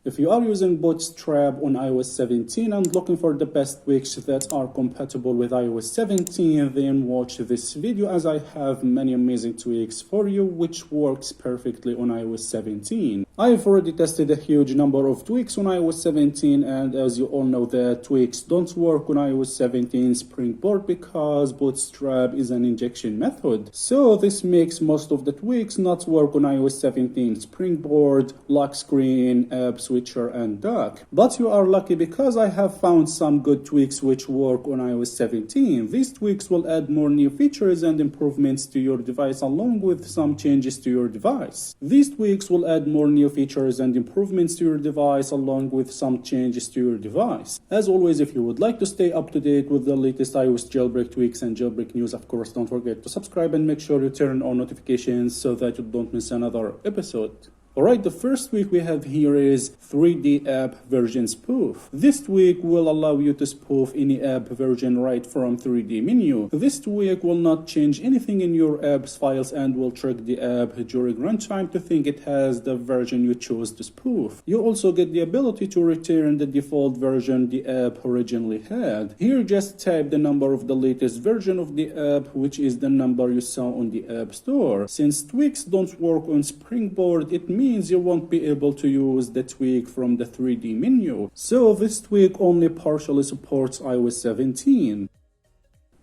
If you are using Bootstrap on iOS 17 and looking for the best tweaks that are compatible with iOS 17, then watch this video as I have many amazing tweaks for you which works perfectly on iOS 17. I've already tested a huge number of tweaks on iOS 17, and as you all know that tweaks don't work on iOS 17 springboard because Bootstrap is an injection method. So this makes most of the tweaks not work on iOS 17 springboard, lock screen, app switcher and dock. But you are lucky because I have found some good tweaks which work on iOS 17. These tweaks will add more new features and improvements to your device along with some changes to your device. These tweaks will add more new features and improvements to your device along with some changes to your device. As always, if you would like to stay up to date with the latest iOS jailbreak tweaks and jailbreak news, of course don't forget to subscribe and make sure you turn on notifications so that you don't miss another episode. Alright, the first tweak we have here is 3D app version spoof. This tweak will allow you to spoof any app version right from 3D menu. This tweak will not change anything in your app's files and will trick the app during runtime to think it has the version you chose to spoof. You also get the ability to return the default version the app originally had. Here just type the number of the latest version of the app, which is the number you saw on the App Store. Since tweaks don't work on Springboard, it means you won't be able to use the tweak from the 3D menu. So this tweak only partially supports iOS 17.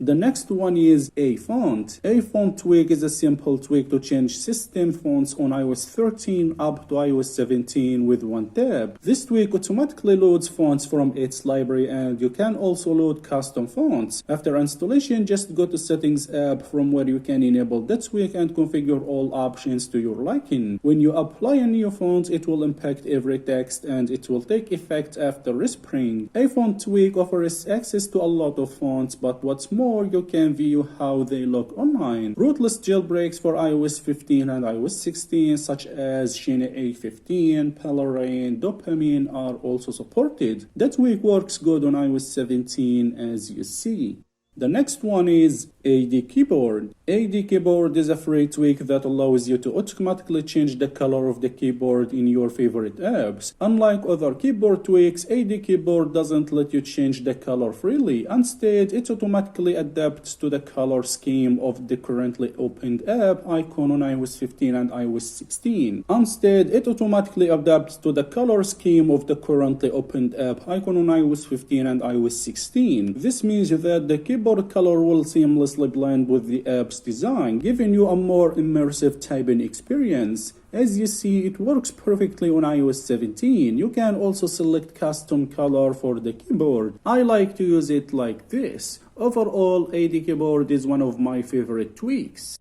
The next one is a font. A font tweak is a simple tweak to change system fonts on iOS 13 up to iOS 17 with one tap. This tweak automatically loads fonts from its library, and you can also load custom fonts. After installation, just go to Settings app from where you can enable the tweak and configure all options to your liking. When you apply a new font, it will impact every text and it will take effect after respring. A font tweak offers access to a lot of fonts, but what's more, you can view how they look online. Rootless jailbreaks for iOS 15 and iOS 16 such as Shine A15, Pelarain, Dopamine are also supported. That tweak works good on iOS 17 as you see. The next one is AD Keyboard. AD Keyboard is a free tweak that allows you to automatically change the color of the keyboard in your favorite apps. Unlike other keyboard tweaks, AD Keyboard doesn't let you change the color freely. Instead, it automatically adapts to the color scheme of the currently opened app icon on iOS 15 and iOS 16. Instead, it automatically adapts to the color scheme of the currently opened app icon on iOS 15 and iOS 16. This means that the keyboard color will seamlessly blend with the app's design, giving you a more immersive typing experience. As you see, it works perfectly on iOS 17. You can also select custom color for the keyboard. I like to use it like this. Overall, AD Keyboard is one of my favorite tweaks.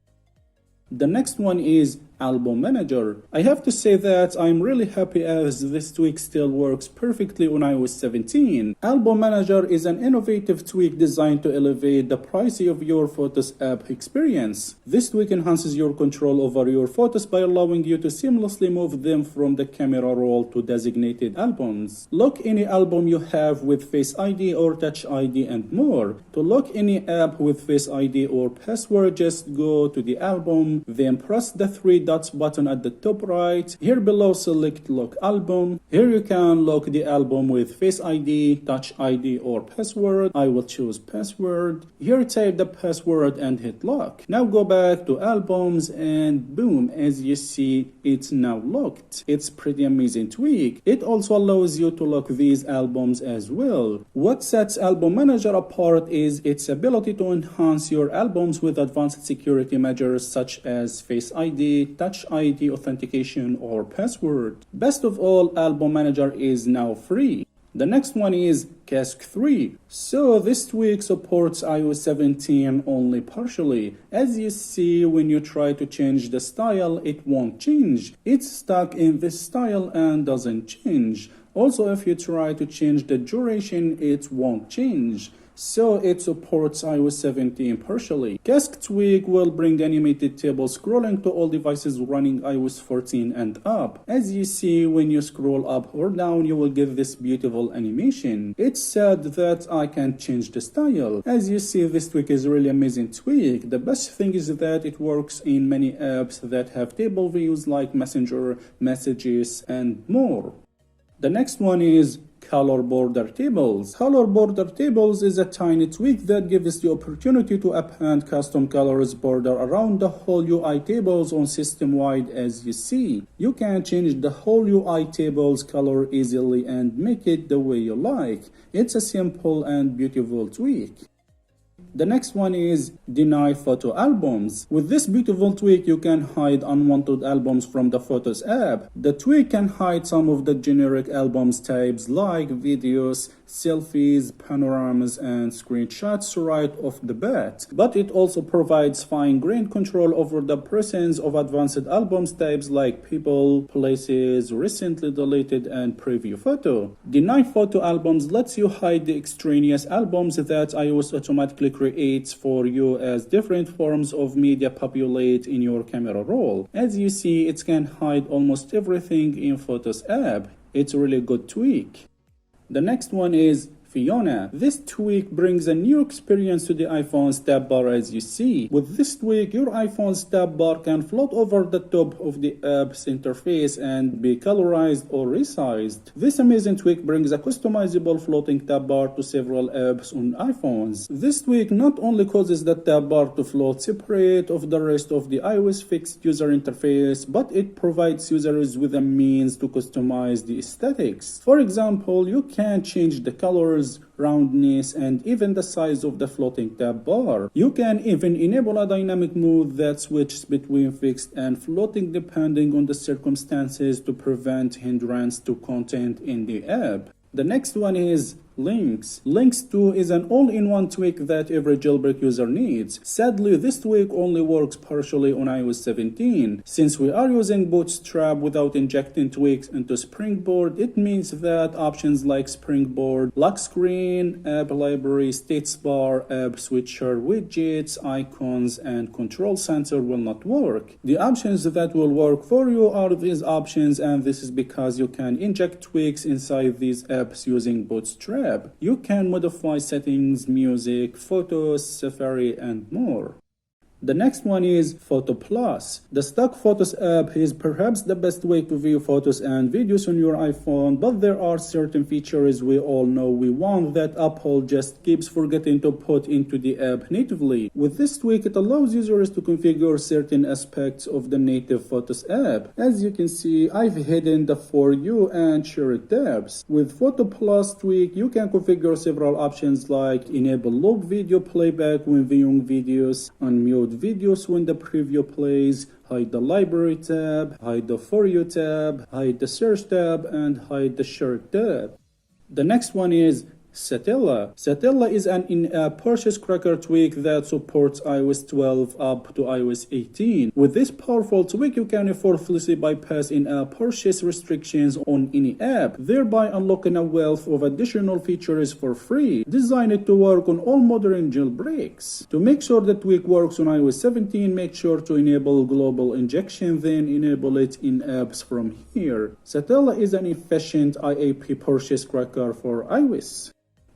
The next one is Album Manager. I have to say that I'm really happy as this tweak still works perfectly on iOS 17. Album Manager is an innovative tweak designed to elevate the privacy of your Photos app experience. This tweak enhances your control over your photos by allowing you to seamlessly move them from the camera roll to designated albums. Lock any album you have with Face ID or Touch ID and more. To lock any app with Face ID or password, just go to the album, then press the three dots button at the top right. Here below, select Lock Album. Here you can lock the album with Face ID, Touch ID or password. I will choose password. Here type the password and hit lock. Now go back to albums and boom, as you see, it's now locked. It's pretty amazing tweak. It also allows you to lock these albums as well. What sets Album Manager apart is its ability to enhance your albums with advanced security measures such as Face ID, Touch ID authentication or password. Best of all, Album Manager is now free. The next one is Cask 3. So this tweak supports iOS 17 only partially. As you see, when you try to change the style, it won't change. It's stuck in this style and doesn't change. Also, if you try to change the duration, it won't change. So it supports iOS 17 partially. Cask tweak will bring animated table scrolling to all devices running iOS 14 and up. As you see, when you scroll up or down, you will get this beautiful animation. It's sad that I can't change the style. As you see, this tweak is really amazing tweak. The best thing is that it works in many apps that have table views like Messenger, Messages, and more. The next one is color border tables. Color border tables is a tiny tweak that gives the opportunity to append custom colors border around the whole UI tables on system-wide. As you see, you can change the whole UI tables color easily and make it the way you like. It's a simple and beautiful tweak. The next one is deny photo albums. With this beautiful tweak, you can hide unwanted albums from the Photos app. The tweak can hide some of the generic albums types like videos, selfies, panoramas, and screenshots right off the bat. But it also provides fine-grained control over the presence of advanced albums types like people, places, recently deleted, and preview photo. Deny photo albums lets you hide the extraneous albums that iOS automatically creates for you as different forms of media populate in your camera roll. As you see, it can hide almost everything in Photos app. It's a really good tweak. The next one is Fiona. This tweak brings a new experience to the iPhone's tab bar. As you see, with this tweak, your iPhone's tab bar can float over the top of the app's interface and be colorized or resized. This amazing tweak brings a customizable floating tab bar to several apps on iPhones. This tweak not only causes the tab bar to float separate of the rest of the iOS fixed user interface, but it provides users with a means to customize the aesthetics. For example, you can change the colors, roundness, and even the size of the floating tab bar. You can even enable a dynamic mode that switches between fixed and floating depending on the circumstances to prevent hindrance to content in the app. The next one is Links. Links 2 is an all-in-one tweak that every jailbreak user needs. Sadly, this tweak only works partially on iOS 17. Since we are using Bootstrap without injecting tweaks into Springboard, it means that options like Springboard, lock screen, app library, status bar, app switcher, widgets, icons, and control center will not work. The options that will work for you are these options, and this is because you can inject tweaks inside these apps using Bootstrap. You can modify settings, music, photos, Safari, and more. The next one is Photo Plus. The stock Photos app is perhaps the best way to view photos and videos on your iPhone, but there are certain features we all know we want that Apple just keeps forgetting to put into the app natively. With this tweak, it allows users to configure certain aspects of the native Photos app. As you can see, I've hidden the For You and Shared tabs. With Photo Plus tweak, you can configure several options like enable log video playback when viewing videos, unmute videos when the preview plays, hide the library tab, hide the For You tab, hide the search tab, and hide the Shared tab. The next one is cydia. Cydia is an in-app purchase tracker tweak that supports iOS 12 up to iOS 18. With this powerful tweak, you can effortlessly bypass in-app purchase restrictions on any app, thereby unlocking a wealth of additional features for free, designed to work on all modern jailbreaks. To make sure the tweak works on iOS 17, make sure to enable global injection, then enable it in apps from here. Cydia is an efficient IAP purchase tracker for iOS.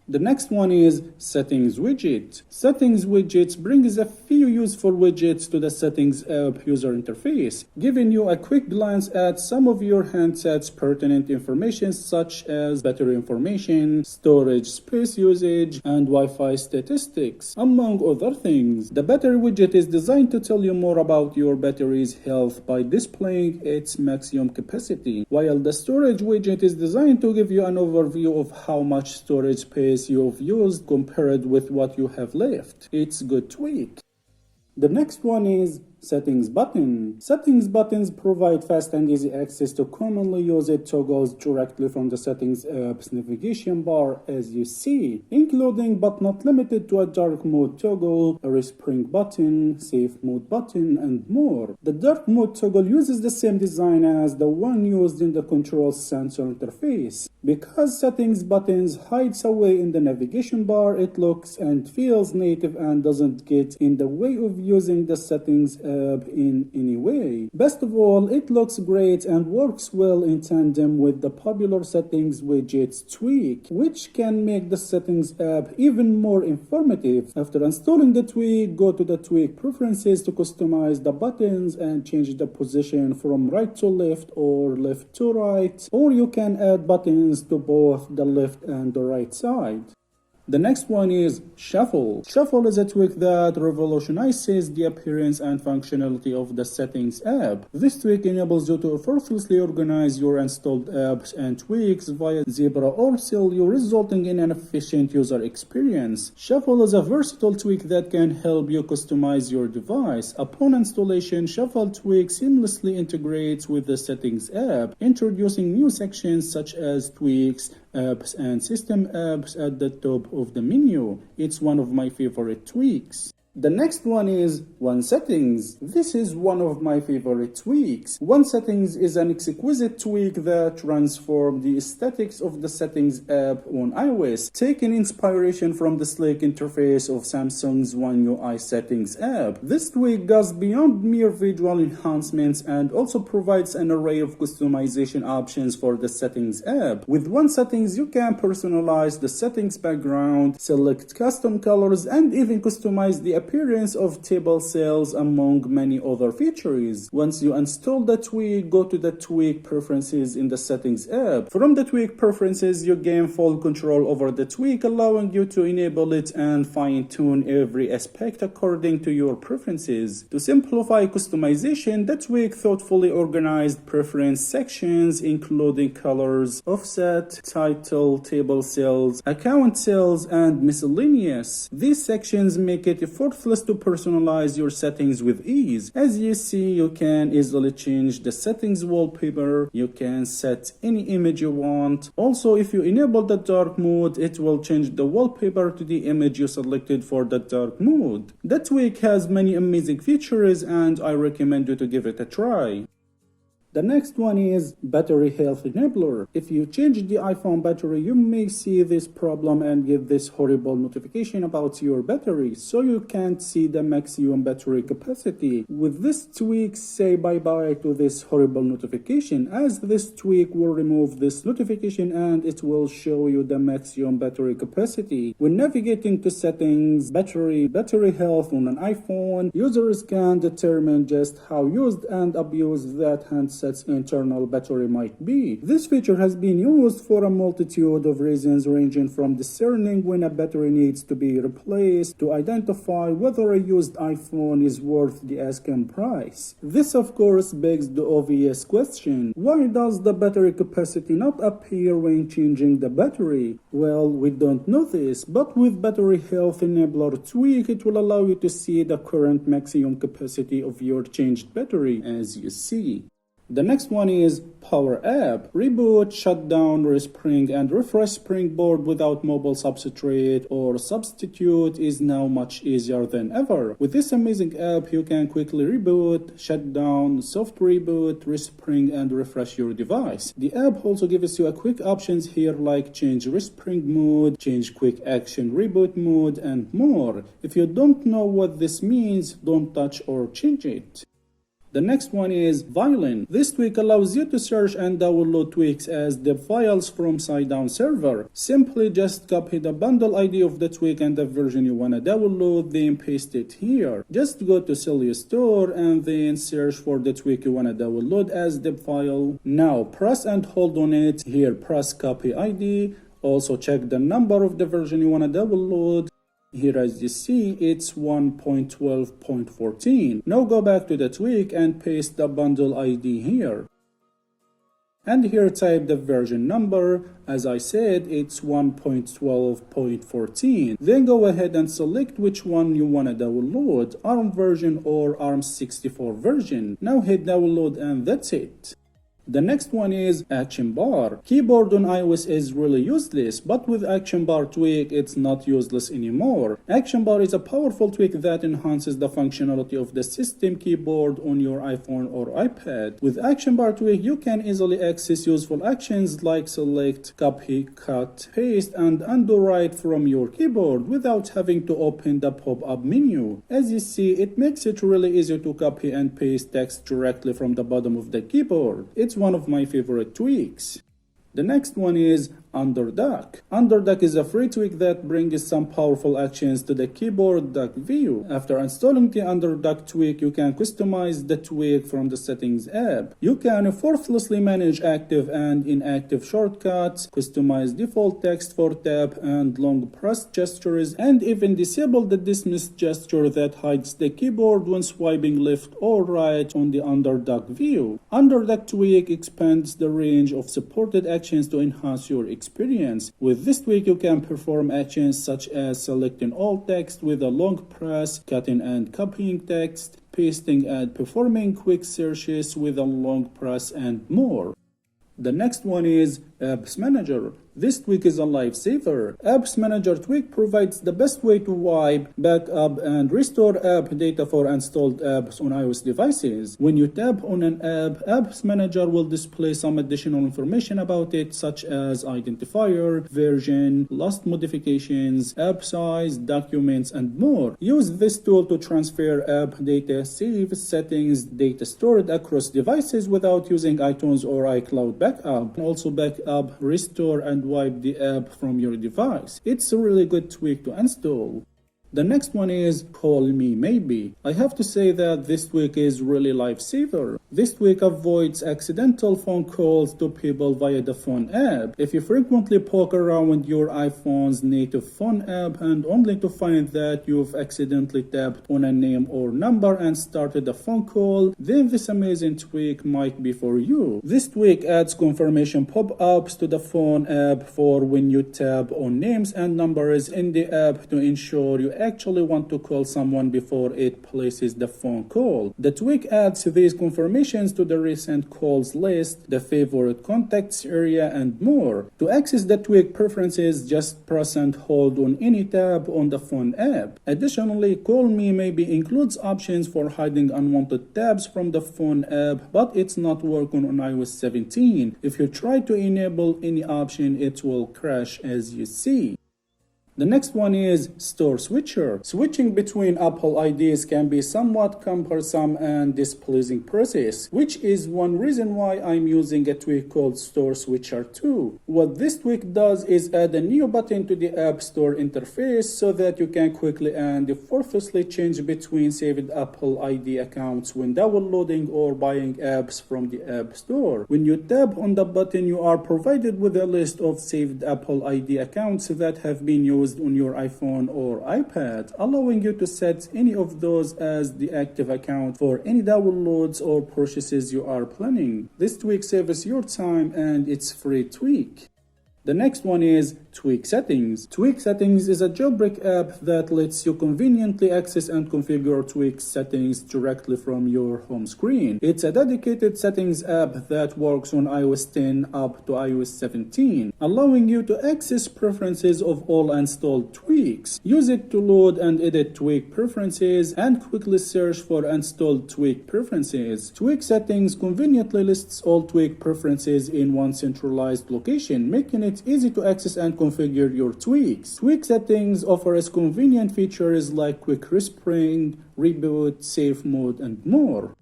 The next one is Settings Widget. Settings Widgets brings a few useful widgets to the Settings app user interface, giving you a quick glance at some of your handset's pertinent information such as battery information, storage space usage, and Wi-Fi statistics, among other things. The battery widget is designed to tell you more about your battery's health by displaying its maximum capacity, while the storage widget is designed to give you an overview of how much storage space you've used compared with what you have left. It's a good tweak. The next one is Settings button. Settings buttons provide fast and easy access to commonly used toggles directly from the Settings app's navigation bar, as you see, including but not limited to a dark mode toggle, a respring button, safe mode button, and more. The dark mode toggle uses the same design as the one used in the control center interface. Because Settings buttons hides away in the navigation bar, it looks and feels native and doesn't get in the way of using the Settings app in any way. Best of all, it looks great and works well in tandem with the popular settings widgets tweak, which can make the settings app even more informative. After installing the tweak, go to the tweak preferences to customize the buttons and change the position from right to left or left to right, or you can add buttons to both the left and the right side. The next one is Shuffle. Shuffle is a tweak that revolutionizes the appearance and functionality of the Settings app. This tweak enables you to effortlessly organize your installed apps and tweaks via Zebra or Cydia, resulting in an efficient user experience. Shuffle is a versatile tweak that can help you customize your device. Upon installation, Shuffle tweak seamlessly integrates with the Settings app, introducing new sections such as tweaks, apps, and system apps at the top of the menu. It's one of my favorite tweaks. The next one is One Settings. This is one of my favorite tweaks. One Settings is an exquisite tweak that transforms the aesthetics of the Settings app on iOS, taking inspiration from the sleek interface of Samsung's One UI Settings app. This tweak goes beyond mere visual enhancements and also provides an array of customization options for the Settings app. With One Settings, you can personalize the settings background, select custom colors, and even customize the appearance of table cells, among many other features. Once you install the tweak, go to the tweak preferences in the Settings app. From the tweak preferences, you gain full control over the tweak, allowing you to enable it and fine-tune every aspect according to your preferences. To simplify customization, the tweak thoughtfully organized preference sections, including colors, offset, title, table cells, account cells, and miscellaneous. These sections make it effortless to personalize your settings with ease. As you see, you can easily change the settings wallpaper. You can set any image you want. Also, if you enable the dark mode, it will change the wallpaper to the image you selected for the dark mode. The tweak has many amazing features and I recommend you to give it a try. The next one is Battery Health Enabler. If you change the iPhone battery, you may see this problem and get this horrible notification about your battery, so you can't see the maximum battery capacity. With this tweak, say bye-bye to this horrible notification, as this tweak will remove this notification and it will show you the maximum battery capacity. When navigating to settings, battery health on an iPhone, users can determine just how used and abused that handset internal battery might be. This feature has been used for a multitude of reasons, ranging from discerning when a battery needs to be replaced to identify whether a used iPhone is worth the asking price. This of course begs the obvious question: why does the battery capacity not appear when changing the battery? Well, we don't know this, but with Battery Health Enabler tweak, it will allow you to see the current maximum capacity of your changed battery, as you see. The next one is Power App. Reboot, shutdown, respring, and refresh Springboard without mobile substrate or substitute is now much easier than ever. With this amazing app, you can quickly reboot, shut down, soft reboot, respring, and refresh your device. The app also gives you a quick options here like change respring mode, change quick action reboot mode, and more. If you don't know what this means, don't touch or change it. The next one is Violin. This tweak allows you to search and download tweaks as the files from cydia server. Simply just copy the bundle ID of the tweak and the version you want to download, then paste it here. Just go to Cydia Store and then search for the tweak you want to download as the file. Now press and hold on it. Here press copy ID. Also check the number of the version you want to download. Here as you see, it's 1.12.14. Now go back to the tweak and paste the bundle ID here. And here type the version number. As I said, it's 1.12.14. Then go ahead and select which one you want to download, ARM version or ARM64 version. Now hit download and that's it. The next one is Action Bar. Keyboard on iOS is really useless, but with Action Bar tweak, it's not useless anymore. Action Bar is a powerful tweak that enhances the functionality of the system keyboard on your iPhone or iPad. With Action Bar tweak, you can easily access useful actions like select, copy, cut, paste, and undo right from your keyboard without having to open the pop-up menu. As you see, it makes it really easy to copy and paste text directly from the bottom of the keyboard. It's one of my favorite tweaks. The next one is Underduck. Underduck is a free tweak that brings some powerful actions to the keyboard duck view. After installing the Underduck tweak, you can customize the tweak from the Settings app. You can effortlessly manage active and inactive shortcuts, customize default text for tap and long press gestures, and even disable the dismiss gesture that hides the keyboard when swiping left or right on the Underduck view. Underduck tweak expands the range of supported actions to enhance your experience. With this tweak, you can perform actions such as selecting all text with a long press, cutting and copying text, pasting and performing quick searches with a long press, and more. The next one is Apps Manager. This tweak is a lifesaver. Apps Manager tweak provides the best way to wipe, back up, and restore app data for installed apps on iOS devices. When you tap on an app, Apps Manager will display some additional information about it, such as identifier, version, last modifications, app size, documents, and more. Use this tool to transfer app data, save settings, data stored across devices without using iTunes or iCloud backup. Also back up, restore, and wipe the app from your device. It's a really good tweak to install. The next one is Call Me Maybe. I have to say that this tweak is really lifesaver. This tweak avoids accidental phone calls to people via the phone app. If you frequently poke around your iPhone's native phone app and only to find that you've accidentally tapped on a name or number and started a phone call, then this amazing tweak might be for you. This tweak adds confirmation pop-ups to the phone app for when you tap on names and numbers in the app to ensure you actually want to call someone before it places the phone call. The tweak adds these confirmations to the recent calls list, the favorite contacts area, and more. To access the tweak preferences, just press and hold on any tab on the phone app. Additionally, Call Me Maybe includes options for hiding unwanted tabs from the phone app, but it's not working on iOS 17. If you try to enable any option, it will crash, as you see. The next one is Store Switcher. Switching between Apple IDs can be somewhat cumbersome and displeasing process, which is one reason why I'm using a tweak called Store Switcher 2. What this tweak does is add a new button to the App Store interface so that you can quickly and effortlessly change between saved Apple ID accounts when downloading or buying apps from the App Store. When you tap on the button, you are provided with a list of saved Apple ID accounts that have been used on your iPhone or iPad, allowing you to set any of those as the active account for any downloads or purchases you are planning. This tweak saves your time and it's free tweak. The next one is Tweak Settings. Tweak Settings is a jailbreak app that lets you conveniently access and configure tweak settings directly from your home screen. It's a dedicated settings app that works on iOS 10 up to iOS 17, allowing you to access preferences of all installed tweaks. Use it to load and edit tweak preferences and quickly search for installed tweak preferences. Tweak Settings conveniently lists all tweak preferences in one centralized location, making it easy to access and configure your tweaks. Tweak Settings offers convenient features like quick respring, reboot, safe mode, and more.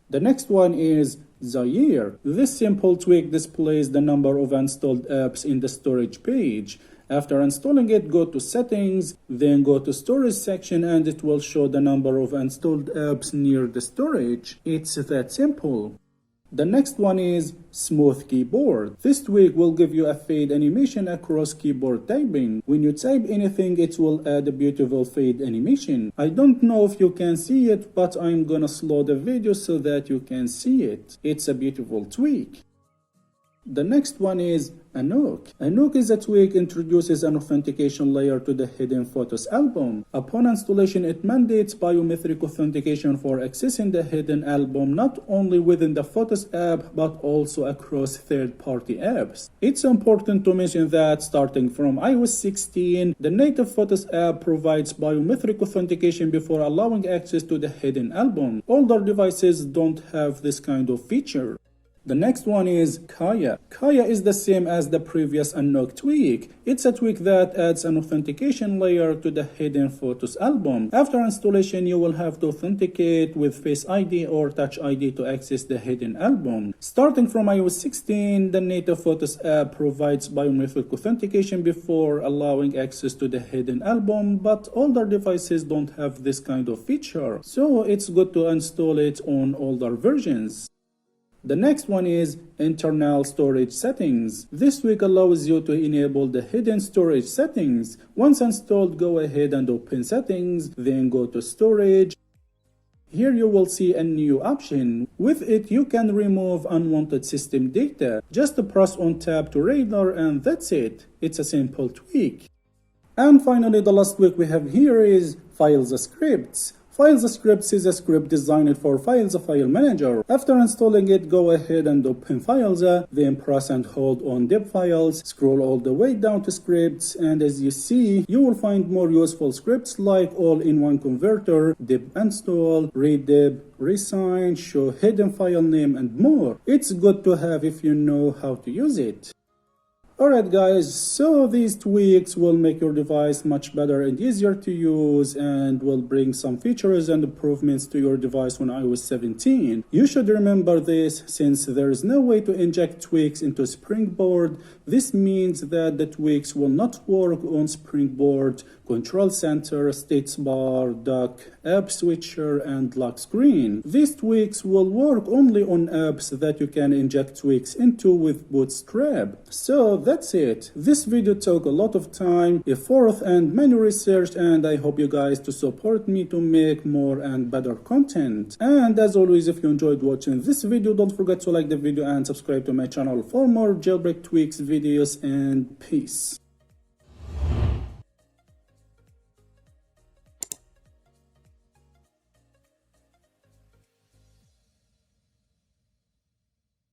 The next one is Cydia. This simple tweak displays the number of installed apps in the storage page. After installing it, go to Settings, then go to Storage section, and it will show the number of installed apps near the storage. It's that simple. The next one is Smooth Keyboard. This tweak will give you a fade animation across keyboard typing. When you type anything, it will add a beautiful fade animation. I don't know if you can see it, but I'm gonna slow the video so that you can see it. It's a beautiful tweak. The next one is A nuke. A nuke is a tweak introduces an authentication layer to the hidden Photos album. Upon installation, it mandates biometric authentication for accessing the hidden album not only within the Photos app but also across third-party apps. It's important to mention that starting from iOS 16, the native Photos app provides biometric authentication before allowing access to the hidden album. Older devices don't have this kind of feature. The next one is cydia. Cydia is the same as the previous unlock tweak. It's a tweak that adds an authentication layer to the hidden Photos album. After installation, you will have to authenticate with Face ID or Touch ID to access the hidden album. Starting from iOS 16, the native Photos app provides biometric authentication before allowing access to the hidden album, but older devices don't have this kind of feature, so it's good to install it on older versions. The next one is internal storage settings. This tweak allows you to enable the hidden storage settings. Once installed, go ahead and open settings, then go to storage. Here you will see a new option. With it, you can remove unwanted system data. Just press on tab to radar and that's it. It's a simple tweak. And finally, the last tweak we have here is Files Scripts. Files Scripts is a script designed for Files File Manager. After installing it, go ahead and open Files, then press and hold on Deb Files, scroll all the way down to Scripts, and as you see, you will find more useful scripts like All-in-One Converter, Deb Install, Read Deb, Resign, Show Hidden File Name, and more. It's good to have if you know how to use it. Alright guys, so these tweaks will make your device much better and easier to use and will bring some features and improvements to your device on iOS 17. You should remember this since there is no way to inject tweaks into Springboard. This means that the tweaks will not work on Springboard, Control Center, Status Bar, Dock, App Switcher, and Lock Screen. These tweaks will work only on apps that you can inject tweaks into with Bootstrap. So that's it. This video took a lot of time, effort, and many research, and I hope you guys to support me to make more and better content. And as always, if you enjoyed watching this video, don't forget to like the video and subscribe to my channel for more jailbreak tweaks videos, and peace.